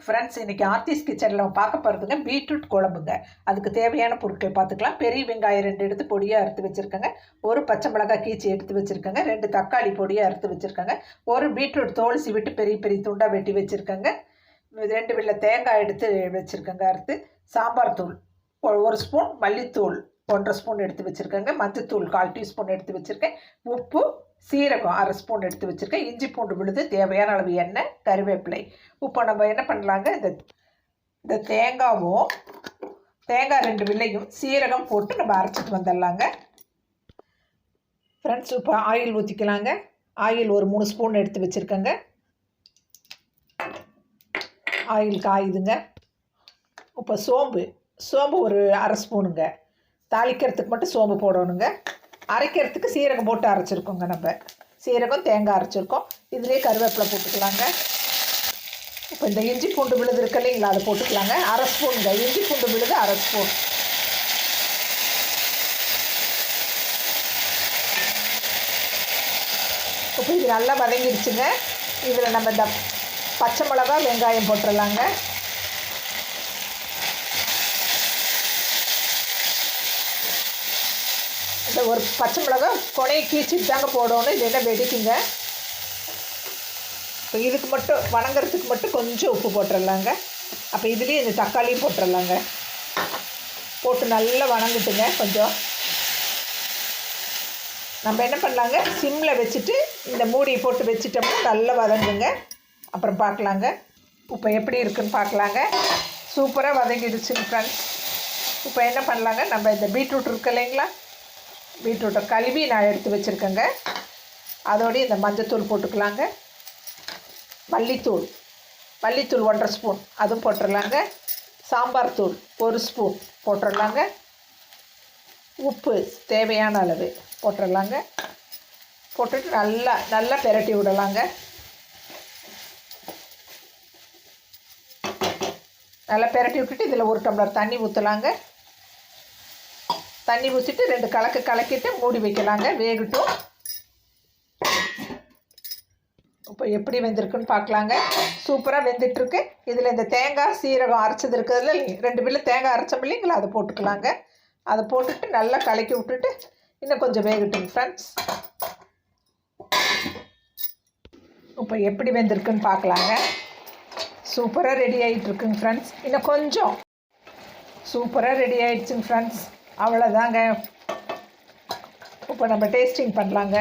Friends, இன்றைக்கி ஆர்த்திஸ் கிச்சனில் பார்க்க போகிறதுங்க பீட்ரூட் குழம்புங்க. அதுக்கு தேவையான பொருட்கள் பார்த்துக்கலாம். பெரிய வெங்காயம் 2 எடுத்து பொடியாக அறுத்து வச்சுருக்கேங்க. ஒரு பச்சை மிளகாய் கீச்சி எடுத்து வச்சுருக்கேங்க. 2 தக்காளி பொடியாக அறுத்து வச்சுருக்கேங்க. ஒரு பீட்ரூட் தோல் சீவிட்டு பெரிய பெரிய துண்டாக வெட்டி வச்சுருக்கேங்க. 2 வெள்ளை தேங்காய் எடுத்து வச்சுருக்கேங்க அறுத்து. சாம்பார் தூள் 1 ஸ்பூன், மல்லித்தூள் 1.5 ஸ்பூன் எடுத்து வச்சுருக்கேங்க. மஞ்சத்தூள் 1/4 டீஸ்பூன் எடுத்து வச்சுருக்கேன். உப்பு, சீரகம் 1/2 ஸ்பூன் எடுத்து வச்சுருக்கேன். இஞ்சி பூண்டு விழுது, தேவையான அளவு எண்ணெய், கருவேப்பிலை. இப்போ நம்ம என்ன பண்ணலாங்க, இந்த தேங்காய் 2 வில்லையும் சீரகம் போட்டு நம்ம அரைச்சிட்டு வந்துடலாங்க. ஃப்ரெண்ட்ஸ், இப்போ ஆயில் ஊற்றிக்கலாங்க. ஆயில் ஒரு 3 ஸ்பூன் எடுத்து வச்சுருக்கேங்க. ஆயில் காயுதுங்க. இப்போ சோம்பு ஒரு 1/2 ஸ்பூனுங்க. தாளிக்கிறதுக்கு மட்டும் சோம்பு போடணுங்க. அரைக்கிறதுக்கு சீரகம் போட்டு அரைச்சிருக்கோங்க. நம்ம சீரகம் தேங்காய் அரைச்சிருக்கோம். இதுலேயே கருவேப்பிலை போட்டுக்கலாங்க. இப்போ இந்த இஞ்சி பூண்டு விழுது இருக்கு இல்லைங்களா, அதை போட்டுக்கலாங்க. 1/2 ஸ்பூனுங்க. இஞ்சி பூண்டு விழுது 1/2 ஸ்பூன். இப்போ இது நல்லா வதங்கிடுச்சுங்க. இதில் நம்ம இந்த பச்சை மிளகா வெங்காயம் போட்டுடலாங்க. இந்த ஒரு பச்சை மிளகா கொனையை கீச்சிட்டு தாங்க போடணும், இல்லைன்னா வெடிக்குங்க. இப்போ இதுக்கு மட்டும் வணங்குறதுக்கு மட்டும் கொஞ்சம் உப்பு போட்டுடலாங்க. அப்போ இதுலேயும் இந்த தக்காளியும் போட்டுடலாங்க. போட்டு நல்லா வணங்கிட்டுங்க. கொஞ்சம் நம்ம என்ன பண்ணலாங்க, சிம்மில் வச்சுட்டு இந்த மூடியை போட்டு வச்சுட்டோம்னா நல்லா வதங்குங்க. அப்புறம் பார்க்கலாங்க. இப்போ எப்படி இருக்குதுன்னு பார்க்கலாங்க. சூப்பராக வதங்கிடுச்சுங்க ஃப்ரெண்ட்ஸ். இப்போ என்ன பண்ணலாங்க, நம்ம இந்த பீட்ரூட் இருக்கு இல்லைங்களா, பீட்ரூட்டை கழுவி நான் எடுத்து வச்சுருக்கேங்க. அதோடய இந்த மஞ்சத்தூள் போட்டுக்கலாங்க. மல்லித்தூள் 1/2 ஸ்பூன் அதுவும் போட்டுடலாங்க. சாம்பார் தூள் 1 ஸ்பூன் போட்டுடலாங்க. உப்பு தேவையான அளவு போட்டுடலாங்க. போட்டுட்டு நல்லா பெரட்டி விடலாங்க. நல்லா பெரட்டி விட்டுட்டு இதில் 1 டம்ளர் தண்ணி ஊற்றலாங்க. தண்ணி ஊற்றிட்டு 2 கலக்கிட்டு மூடி வைக்கலாங்க. வேகட்டும். இப்போ எப்படி வெந்திருக்குன்னு பார்க்கலாங்க. சூப்பராக வெந்துட்டுருக்கு. இதில் இந்த தேங்காய் சீரகம் அரைச்சது இருக்கிறதுல 2 வில்லு தேங்காய் அரைச்சோம் இல்லைங்களா, அதை போட்டுக்கலாங்க. அதை போட்டுட்டு நல்லா கலக்கி விட்டுட்டு இன்னும் கொஞ்சம் வேகட்டுங்க ஃப்ரெண்ட்ஸ். இப்போ எப்படி வெந்திருக்குன்னு பார்க்கலாங்க. சூப்பராக ரெடி ஆகிட்டுருக்குங்க ஃப்ரெண்ட்ஸ். இன்னும் கொஞ்சம் சூப்பராக ரெடி ஆகிடுச்சுங்க ஃப்ரெண்ட்ஸ். அவ்வளோதாங்க. இப்போ நம்ம டேஸ்டிங் பண்ணலாங்க.